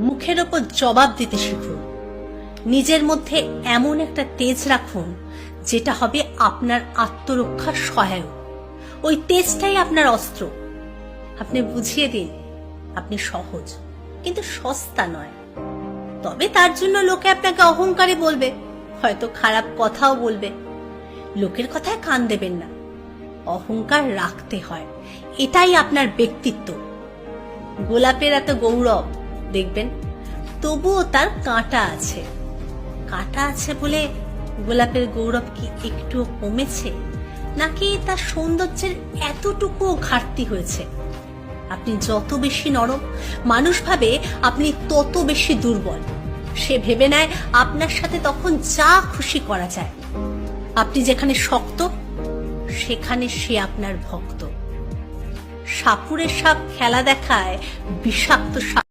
মুখের ওপর জবাব দিতে শিখুন। নিজের মধ্যে এমন একটা তেজ রাখুন যেটা হবে আপনার আত্মরক্ষার সহায়ক। ওই তেজটাই আপনার অস্ত্র। আপনি বুঝিয়ে দিন আপনি সহজ কিন্তু সস্তা নয়। তবে তার জন্য লোকে আপনাকে অহংকারী বলবে, হয়তো খারাপ কথাও বলবে। লোকের কথায় কান দেবেন না। অহংকার রাখতে হয়, এটাই আপনার ব্যক্তিত্ব। গোলাপের এত গৌরব দেখবেন, তবুও তার কাঁটা আছে। কাঁটা আছে বলে গোলাপের গৌরব কি একটুও কমেছে, নাকি তার সৌন্দর্যের এতটুকুও ঘাটতি হয়েছে? আপনি যত বেশি নরম, মানুষ ভাবে আপনি তত বেশি দুর্বল। সে ভেবে নেয় আপনার সাথে তখন যা খুশি করা যায়। আপনি যেখানে শক্ত, সেখানে সে আপনার ভক্ত। সাপুড়ের সাপ খেলা দেখায় বিষাক্ত সাপ